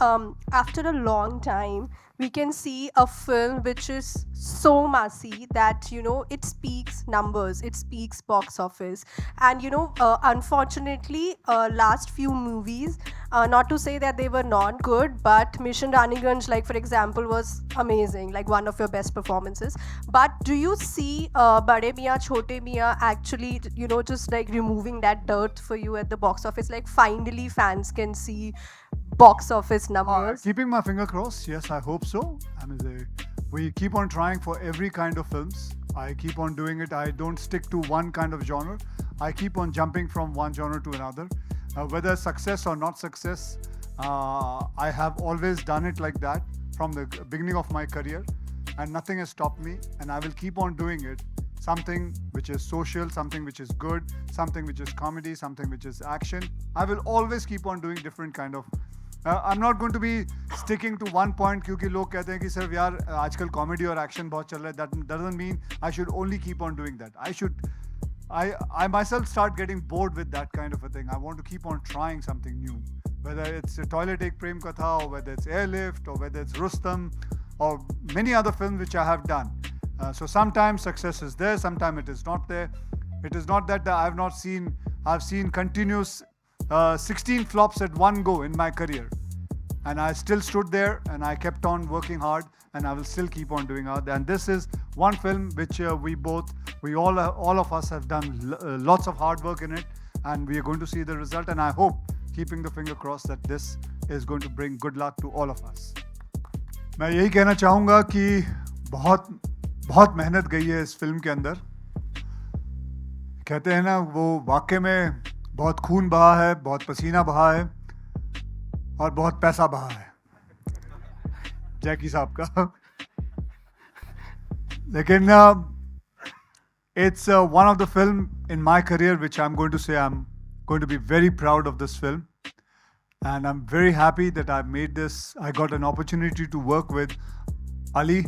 after a long time, we can see a film which is so massy that it speaks numbers, it speaks box office, and unfortunately, last few movies, not to say that they were not good, but Mission Raniganj, like for example, was amazing, like one of your best performances. But do you see Bade Miyan Chote Miyan actually, just like removing that dirt for you at the box office? Like finally, fans can see box office numbers. Keeping my finger crossed, yes, I hope so. We keep on trying for every kind of films. I keep on doing it. I don't stick to one kind of genre. I keep on jumping from one genre to another. Whether success or not success, I have always done it like that from the beginning of my career, and nothing has stopped me, and I will keep on doing it. Something which is social, something which is good, something which is comedy, something which is action. I will always keep on doing different kind of. I'm not going to be sticking to one point क्योंकि लोग कहते हैं कि सिर्फ यार आजकल comedy और action बहुत चल रहा है. That doesn't mean I should only keep on doing that. I myself start getting bored with that kind of a thing. I want to keep on trying something new, whether it's a Toilet Ek Prem Katha, or whether it's Airlift, or whether it's Rustam, or many other films which I have done. So sometimes success is there, sometimes it is not there. It is not that I've seen continuous 16 flops at one go in my career. And I still stood there and I kept on working hard, and I will still keep on doing hard. And this is one film which we all of us have done lots of hard work in it, and we are going to see the result. And I hope, keeping the finger crossed, that this is going to bring good luck to all of us. मैं यही कहना चाहूँगा कि बहुत बहुत मेहनत गई है इस फिल्म के अंदर. कहते हैं ना, वो वाकई में बहुत खून बहा है, बहुत पसीना बहा है और बहुत पैसा बहा है जैकी साहब का. लेकिन it's one of the film in my career which I'm going to say I'm going to be very proud of this film, and I'm very happy that I've made this. I got an opportunity to work with Ali,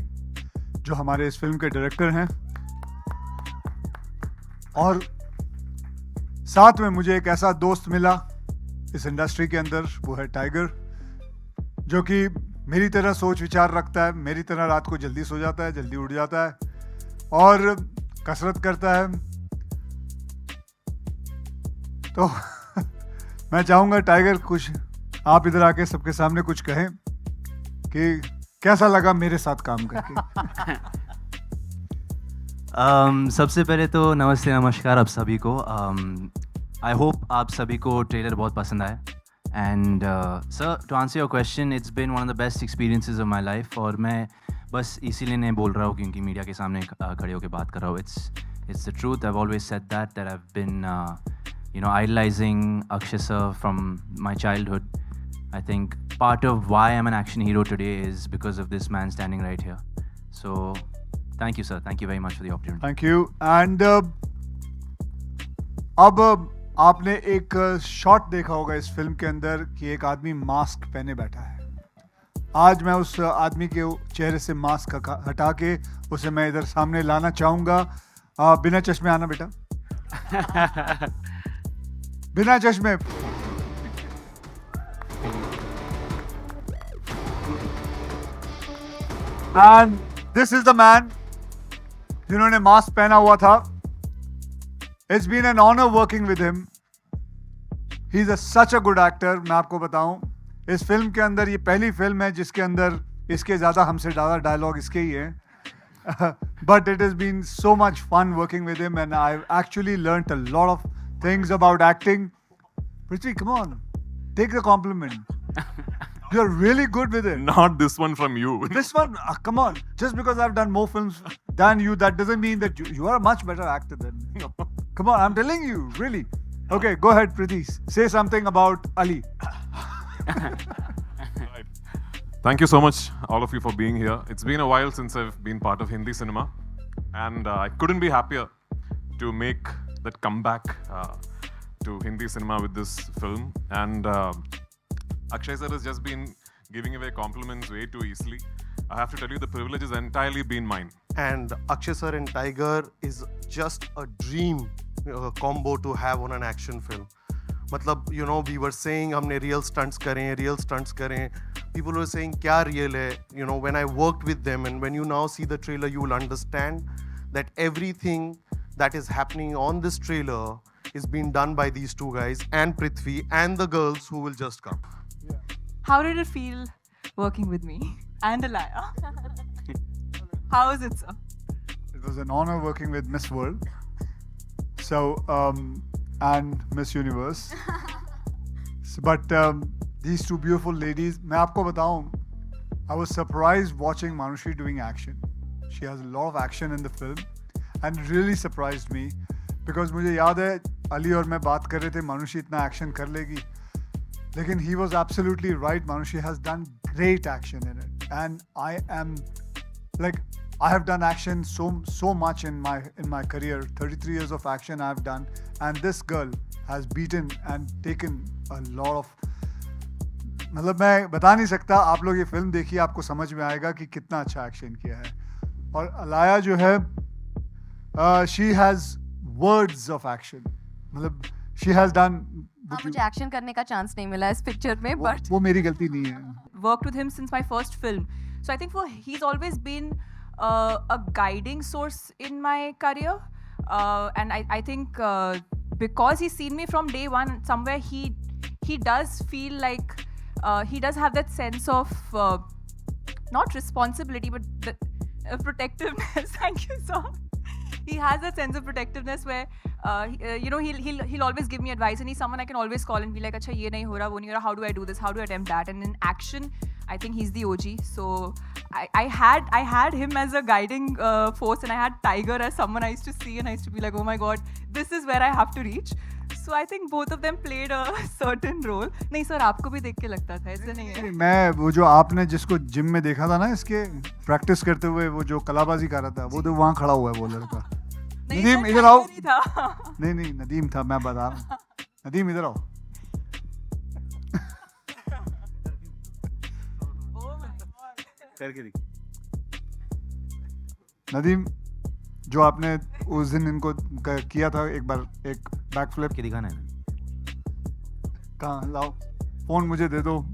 जो हमारे इस film के director हैं, और साथ में मुझे एक ऐसा दोस्त मिला इस इंडस्ट्री के अंदर, वो है टाइगर, जो कि मेरी तरह सोच विचार रखता है, मेरी तरह रात को जल्दी सो जाता है, जल्दी उठ जाता है और कसरत करता है. तो मैं चाहूँगा टाइगर, कुछ आप इधर आके सबके सामने कुछ कहें कि कैसा लगा मेरे साथ काम करके. सबसे पहले तो नमस्ते नमस्कार आप सभी को. आई होप आप सभी को ट्रेलर बहुत पसंद आया. And sir, to answer your question, it's been one of the best experiences of my life. और मैं बस इसीलिए नहीं बोल रहा हूँ क्योंकि मीडिया के सामने खड़े होकर बात कर रहा हूँ. It's the truth. I have always said that I have been idolizing Akshay sir from my childhood. I think part of why I'm an action hero today is because of this man standing right here. So thank you, sir. Thank you very much for the opportunity. Thank you. And अब आपने एक shot देखा होगा इस film के अंदर कि एक आदमी मास्क पहने बैठा है. आज मैं उस आदमी के चेहरे से मास्क हटा के उसे मैं इधर सामने लाना चाहूँगा. बिना चश्मे आना बेटा, बिना चश्मे. And this is the man जिन्होंने मास्क पहना हुआ था. It's been an honour working with him. He is such a good actor. मैं आपको बताऊं, इस फिल्म के अंदर ये पहली फिल्म है जिसके अंदर इसके ज़्यादा हमसे ज़्यादा डायलॉग इसके ही हैं. But it has been so much fun working with him, and I've actually learnt a lot of things about acting. Prithvi, come on, take the compliment. You're really good with it. Not this one from you. This one, come on. Just because I've done more films than you, that doesn't mean that you are a much better actor than me. No. Come on, I'm telling you, really. Okay, go ahead, Prithvi. Say something about Ali. Right. Thank you so much, all of you, for being here. It's been a while since I've been part of Hindi cinema, and I couldn't be happier to make that comeback to Hindi cinema with this film. And Akshay sir has just been giving away compliments way too easily. I have to tell you, the privilege has entirely been mine. And Akshay sir and Tiger is just a dream combo to have on an action film. मतलब we were saying हमने real stunts करें. People were saying क्या real है. When I worked with them, and when you now see the trailer, you will understand that everything that is happening on this trailer is being done by these two guys and Prithvi and the girls who will just come. How did it feel working with me and Alaya? How is it, sir? It was an honor working with Miss World. So, and Miss Universe. But these two beautiful ladies, मैं आपको बताऊं, I was surprised watching Manushi doing action. She has a lot of action in the film and it really surprised me because मुझे याद है अली और मैं बात कर रहे थे Manushi इतना action कर लेगी. लेकिन he was absolutely right. Manushi has done great action in it, and I am like I have done action so much in my career. 33 years of action I have done, and this girl has beaten and taken a lot of. मतलब मैं बता नहीं सकता. आप लोग ये film देखिए, आपको समझ में आएगा कि कितना अच्छा एक्शन किया है. और अलाया जो है, she has words of action. मतलब she has done. मुझे एक्शन करने का चांस नहीं मिला इस पिक्चर में, but वो मेरी गलती नहीं है. worked with him since my first film. So I think he's always been a guiding source in my career. And I think because he's seen me from day one, somewhere he does feel like he does have that sense of not responsibility, but the, protectiveness. Thank you, sir. He has that sense of protectiveness where he'll always give me advice, and he's someone I can always call and be like, "Acha, ye nahi ho raha, wo nahi ho raha. How do I do this? How do I attempt that?" And in action, I think he's the OG. So I had him as a guiding force, and I had Tiger as someone I used to see, and I used to be like, "Oh my God, this is where I have to reach." So I think both of them played a certain role. नहीं sir, आपको भी देख के लगता था, ऐसे नहीं है. मैं वो जो आपने जिसको जिम में देखा था ना, इसके प्रैक्टिस करते हुए, वो जो कलाबाजी कर रहा था, वो तो वहाँ खड़ा हुआ है वो लड़का. नदीम इधर आओ. नहीं नदीम था, मैं बता रहा हूँ. नदीम इधर आओ. नदीम, जो आपने उस दिन इनको किया था एक बार, एक बैक फ्लिप के दिखाना है. कहाँ लाओ, फोन मुझे दे दो.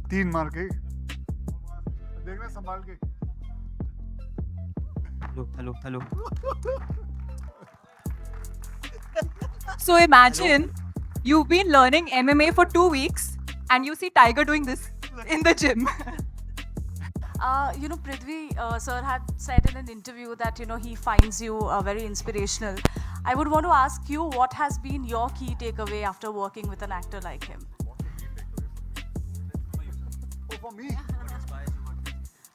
3 मार के देखना, संभाल के. Hello. So imagine you've been learning MMA for 2 weeks and you see Tiger doing this in the gym. Prithvi sir had said in an interview that he finds you very inspirational. I would want to ask you, what has been your key takeaway after working with an actor like him? For me,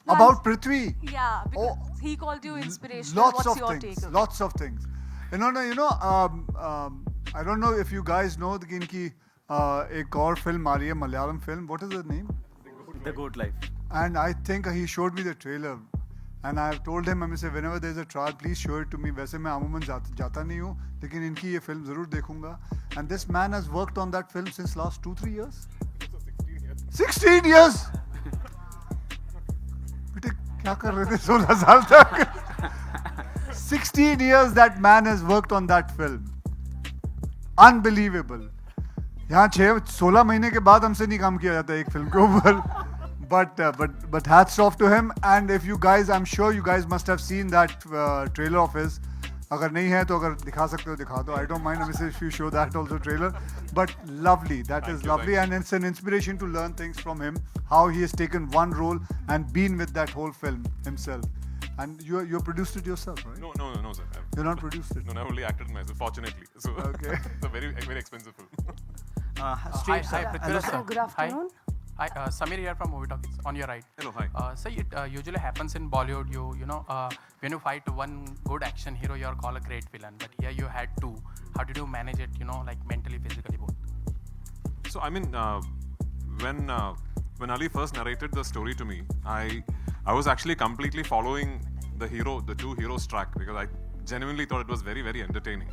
about Prithvi. Yeah, because he called you inspirational. Lots What's of your things. takeaway? Lots of things. I don't know if you guys know कि इनकी एक और film आ रही है, Malayalam film. What is the name? The Goat Life. And I think he showed me the trailer, and I told him, I say, whenever there's a trial, please show it to me. वैसे मैं अमूमन जाता नहीं हूँ, लेकिन इनकी ये film ज़रूर देखूँगा. And this man has worked on that film since last 2-3 years. 16 years. बेटे क्या कर रहे थे 16 साल तक? 16 years that man has worked on that film. Unbelievable. यहाँ 16 महीने के बाद हमसे नहीं काम किया जाता एक फिल्म के ऊपर. But hats off to him. And if you guys, I'm sure you guys must have seen that trailer of his. अगर नहीं है तो अगर दिखा सकते हो दिखा दो. I don't mind if you show that also trailer. But lovely. That is lovely, and it's an inspiration to learn things from him. How he has taken one role and been with that whole film himself. And you produced it yourself, right? No, sir. You're not produced it. No, I only acted myself, fortunately. So Okay. it's a very, very expensive film. Hi, Prithviraj sir. Good afternoon. Hi, Samir here from Movie Talkies. On your right. Hello, hi. So it usually happens in Bollywood. When you fight one good action hero, you're called a great villain. But here you had two. How did you manage it? Like mentally, physically, both? So I mean, when Ali first narrated the story to me, I was actually completely following the two heroes track, because I genuinely thought it was very, very entertaining.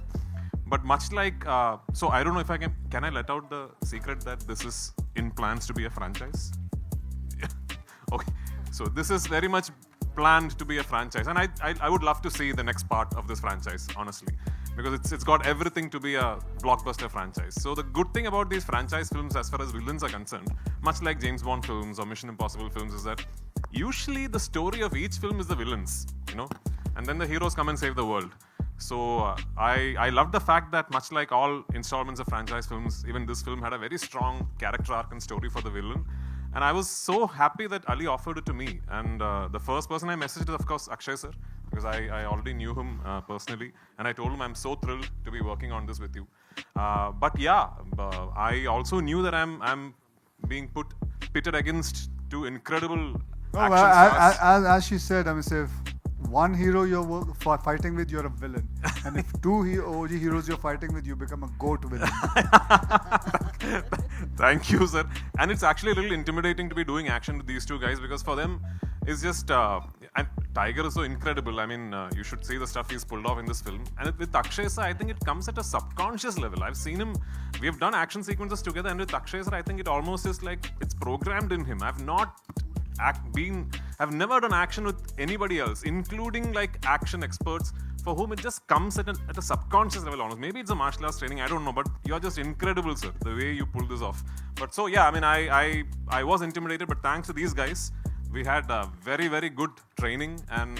But much like, so I don't know if I can I let out the secret that this is in plans to be a franchise? Okay, so this is very much planned to be a franchise, and I would love to see the next part of this franchise, honestly. because it's got everything to be a blockbuster franchise. So the good thing about these franchise films, as far as villains are concerned, much like James Bond films or Mission Impossible films, is that usually the story of each film is the villains, and then the heroes come and save the world. So I love the fact that much like all installments of franchise films, even this film had a very strong character arc and story for the villain. And I was so happy that Ali offered it to me. And the first person I messaged is, of course, Akshay sir, because I already knew him personally. And I told him I'm so thrilled to be working on this with you. But yeah, I also knew that I'm being pitted against two incredible action stars. As she said, I mean, if one hero you're fighting with, you're a villain. And if two OG heroes you're fighting with, you become a GOAT villain. Thank you, sir. And it's actually a little intimidating to be doing action with these two guys, because for them, it's just... and Tiger is so incredible. I mean, you should see the stuff he's pulled off in this film. And with Akshay sir, I think it comes at a subconscious level. I've seen him... We have done action sequences together, and with Akshay sir, I think it almost is like it's programmed in him. I've never done action with anybody else, including like action experts, for whom it just comes at a subconscious level almost. Maybe it's a martial arts training, I don't know, but you're just incredible, sir, the way you pull this off. But so yeah, I mean, I was intimidated, but thanks to these guys, we had very, very good training, and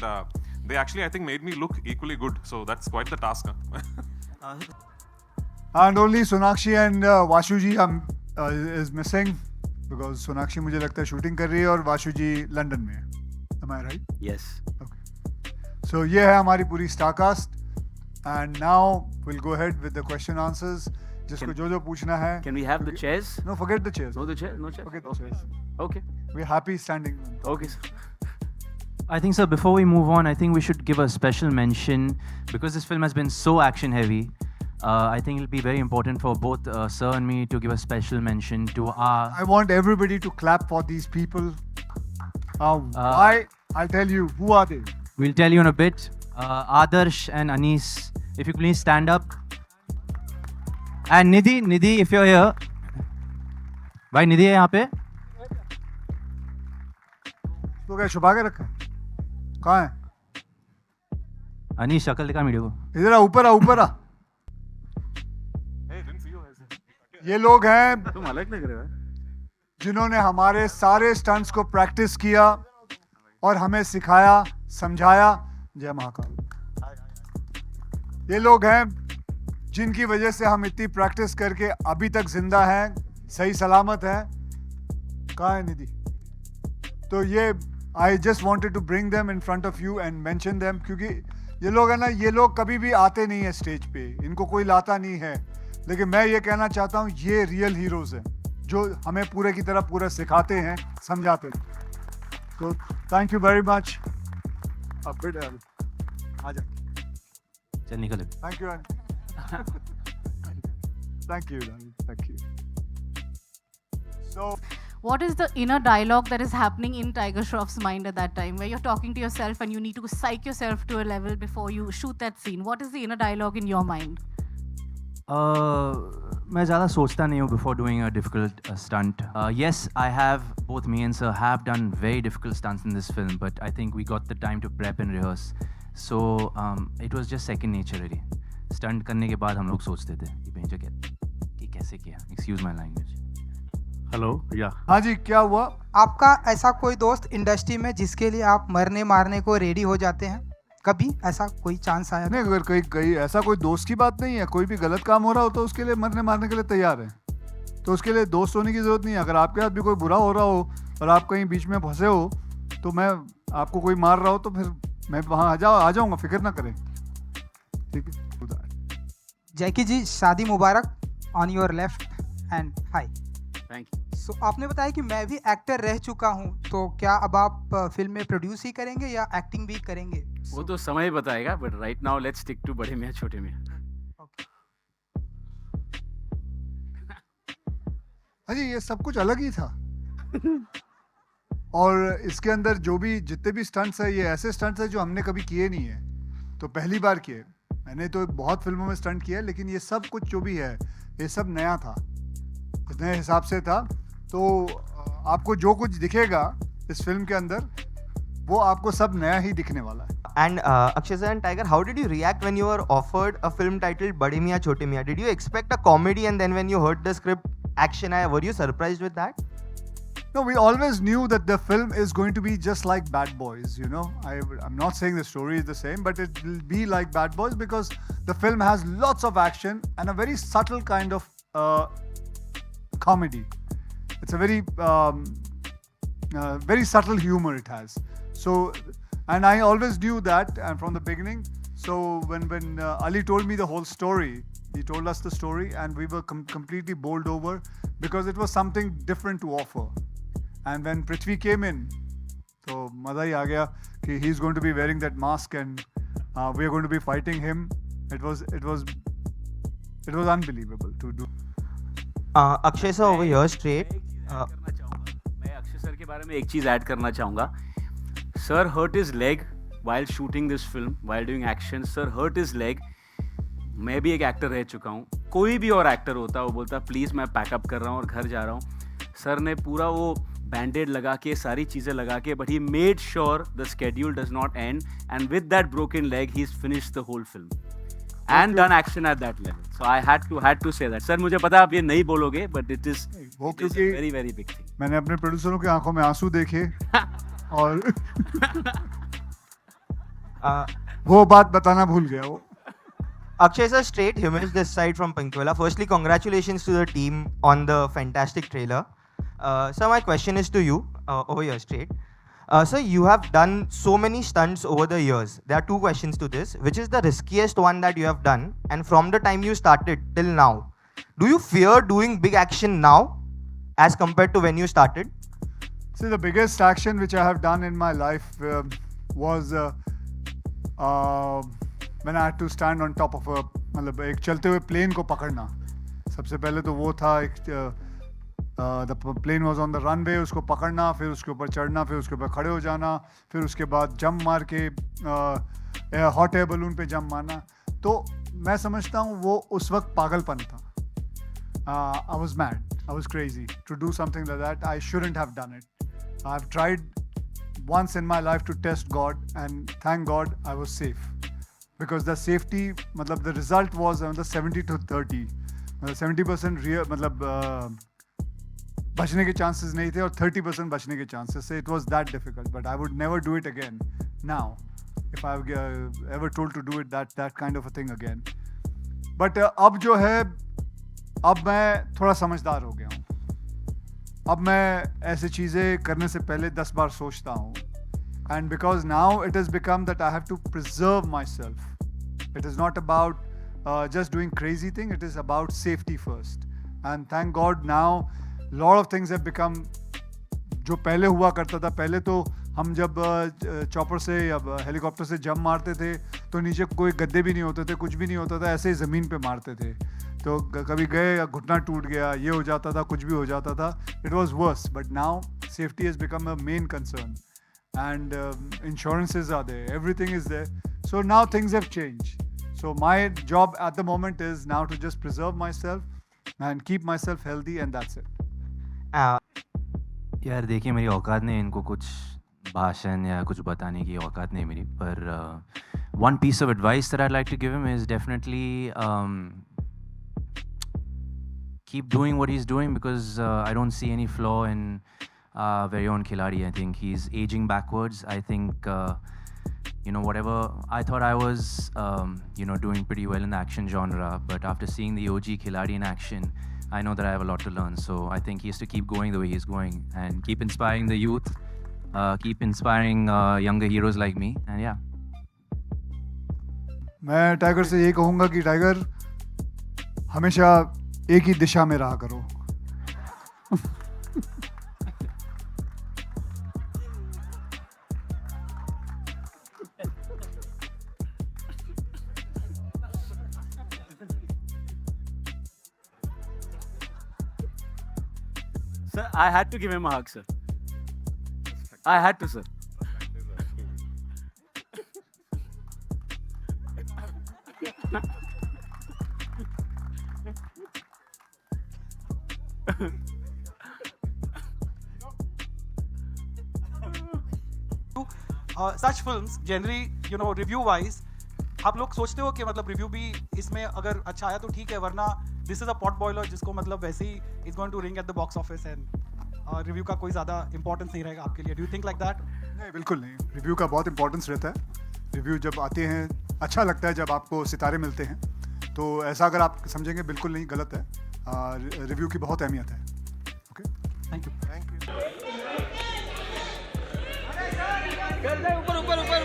they actually, I think, made me look equally good. So that's quite the task. Huh? And only Sonakshi and Vashuji is missing, because Sonakshi मुझे लगता है shooting कर रही है और वाशुजी London में है. Am I right? Yes. Okay. So ये है हमारी पूरी star cast, and now we'll go ahead with the question answers. जिसको जो पूछना है. Can we have the chairs? No, forget the chairs. No, the chair. No chair. Forget the chairs. Okay. We're happy standing. Okay, sir. I think, sir, before we move on, I think we should give a special mention, because this film has been so action heavy. I think it'll be very important for both sir and me to give a special mention to our... I want everybody to clap for these people. Why? I'll tell you. Who are they? We'll tell you in a bit. Adarsh and Anis, if you please stand up. And Nidhi, if you're here. Bhai, Nidhi है यहाँ पे? तो क्या छुपा के रखा है? कहाँ है? Anis, शक्ल दिखा मीडिया को. इधर आ, ऊपर आ. ये लोग हैं तुम अलग लग रहे हो. जिन्होंने हमारे सारे स्टंट्स को प्रैक्टिस किया और हमें सिखाया, समझाया. जय महाकाल. ये लोग हैं जिनकी वजह से हम इतनी प्रैक्टिस करके अभी तक जिंदा हैं, सही सलामत हैं. कहाँ है निधि? तो ये I just wanted to bring them in front of you and mention them, क्योंकि ये लोग है ना, ये लोग कभी भी आते नहीं है स्टेज पे, इनको कोई लाता नहीं है. लेकिन मैं ये कहना चाहता हूँ, ये रियल हीरोज हैं जो हमें पूरे की तरह पूरा सिखाते हैं, समझाते हैं. तो थैंक यू वेरी मच. आ जा. चल निकल. Thank you. Thank you. Thank you. So, what is the inner dialogue that is happening in Tiger Shroff's mind at that time, where you're talking to yourself and you need to psych yourself to a level before you shoot that scene? What is the inner dialogue in your mind? मैं ज़्यादा सोचता नहीं हूँ before doing a difficult stunt. Yes, I have, both me and sir have done very difficult stunts in this film, but I think we got the time to prep and rehearse. So it was just second nature really. Stunt करने के बाद हम लोग सोचते थे कि कैसे किया. Excuse my language. हेलो. या. हाँ जी, क्या हुआ? आपका ऐसा कोई दोस्त इंडस्ट्री में जिसके लिए आप मरने मारने को रेडी हो जाते हैं? कभी ऐसा कोई चांस आया? नहीं, अगर कहीं ऐसा कोई दोस्त की बात नहीं है, कोई भी गलत काम हो रहा हो तो उसके लिए मरने मारने के लिए तैयार है. तो उसके लिए दोस्त होने की ज़रूरत नहीं है. अगर आपके साथ भी कोई बुरा हो रहा हो और आप कहीं बीच में फंसे हो, तो मैं आपको कोई मार रहा हो तो फिर मैं वहाँ आ जाऊँगा, फिक्र ना करें. ठीक है. जैकी जी, शादी मुबारक on your left and high. Thank you. So आपने बताया कि मैं भी एक्टर रह चुका हूँ, तो क्या अब आप फिल्म में प्रोड्यूस ही करेंगे या एक्टिंग भी करेंगे? वो तो समय बताएगा, but right now let's stick to Bade Miyan छोटे मियां. अजी, ये सब कुछ अलग ही था. और इसके अंदर जो भी जितने भी स्टंट्स है, ये ऐसे स्टंट्स है जो हमने कभी किए नहीं है, तो पहली बार किए. मैंने तो बहुत फिल्मों में स्टंट किया, लेकिन ये सब कुछ जो भी है, ये सब नया था, नए हिसाब से था. तो आपको जो कुछ दिखेगा इस फिल्म के अंदर, वो आपको सब नया ही दिखने वाला है. And Akshay sir and Tiger, how did you react when you were offered a film titled Bade Miyan Chote Miyan? Did you expect a comedy, and then when you heard the script action, were you surprised with that? No, we always knew that the film is going to be just like Bad Boys, you know. I'm not saying the story is the same, but it will be like Bad Boys because the film has lots of action and a very subtle kind of comedy. It's a very subtle humor it has. So, and I always knew that, and from the beginning. So when Ali told me the whole story, he told us the story, and we were completely bowled over because it was something different to offer. And when Prithvi came in, so maza hi aa gaya कि he's going to be wearing that mask and we are going to be fighting him. It was unbelievable to do. Akshay sir, over here straight. मैं Akshay sir के बारे में एक चीज़ add करना चाहूँगा. Sir hurt his leg while shooting this film, while doing action. Sir hurt his leg. मैं भी एक एक्टर रह चुका हूँ. कोई भी और एक्टर होता वो बोलता प्लीज़ मैं पैकअप कर रहा हूँ और घर जा रहा हूँ. सर ने पूरा वो बैंडेड लगा के सारी चीज़ें लगा के, but he made sure the schedule does not end, and with that broken leg he is finished the whole film and done action at that level. So I had to say that. Sir, मुझे पता आप ये नहीं बोलोगे, but it is a very very big thing. मैंने अपने प्रोड्यूसरों की आंखों में आंसू देखे और वो बात बताना भूल गया वो. Akshay sir, straight Himesh this side from Pinkwella. Firstly, congratulations to the team on the fantastic trailer. So my question is to you, over here straight. Sir, you have done so many stunts over the years. There are two questions to this. Which is the riskiest one that you have done? And from the time you started till now, do you fear doing big action now as compared to when you started? See, the biggest action which I have done in my life was when I had to stand on top of मतलब एक चलते हुए plane को पकड़ना. सबसे पहले तो वो था एक the plane was on the runway, उसको पकड़ना, फिर उसके ऊपर चढ़ना, फिर उसके ऊपर खड़े हो जाना, फिर उसके बाद जंप मार के हॉट एयर बलून पे जंप मारना. तो मैं समझता हूँ वो उस वक्त पागलपन था. I was mad, I was crazy to do something like that. I shouldn't have done it. I have tried once in my life to test God, and thank God I was safe, because the safety मतलब the result was 70-30. 70% real मतलब बचने के chances नहीं थे और 30% बचने के chances थे. It was that difficult, but I would never do it again now if I ever told to do it that kind of a thing again. But अब जो है, अब मैं थोड़ा समझदार हो गया हूँ. अब मैं ऐसी चीज़ें करने से पहले 10 बार सोचता हूँ. And because now it has become that I have to preserve myself. It is not about just doing crazy thing. It is about safety first. And thank God now lot of things have become, जो पहले हुआ करता था. पहले तो हम जब chopper से या हेलीकॉप्टर से जंप मारते थे तो नीचे कोई गद्दे भी नहीं होते थे, कुछ भी नहीं होता था, ऐसे ही ज़मीन पे मारते थे. तो कभी गए या घुटना टूट गया, ये हो जाता था, कुछ भी हो जाता था. It was worse. But now safety has become a main concern, and insurances are there, everything is there. So now things have changed. So my job at the moment is now to just preserve myself and keep myself healthy, and that's it. यार देखिए, मेरी औकात नहीं इनको कुछ भाषण या कुछ बताने की औकात नहीं मेरी. पर one piece of advice that I'd like to give him is definitely keep doing what he's doing, because I don't see any flaw in very own Khiladi. I think he's aging backwards. I think whatever I thought I was doing pretty well in the action genre, but after seeing the OG Khiladi in action, I know that I have a lot to learn. So I think he has to keep going the way he's going and keep inspiring the youth, keep inspiring younger heroes like me, and yeah. मैं tiger से यही कहूँगा कि tiger हमेशा एक ही दिशा में रहा करो. Sir, I had to give him a hug, sir. I had to, sir. Such films generally you know review wise आप लोग सोचते हो कि मतलब रिव्यू भी इसमें अगर अच्छा आया तो ठीक है, वरना this is a pot boiler जिसको मतलब वैसे ही is going to ring at the box office and review का कोई ज़्यादा इंपॉर्टेंस नहीं रहेगा आपके लिए. Do you think like that? नहीं, बिल्कुल नहीं. रिव्यू का बहुत इंपॉर्टेंस रहता है. रिव्यू जब आते हैं अच्छा लगता है, जब आपको सितारे मिलते हैं, तो ऐसा अगर आप समझेंगे बिल्कुल नहीं, गलत है. रिव्यू की बहुत अहमियत है. Okay, thank you. Thank you. ऊपर ऊपर ऊपर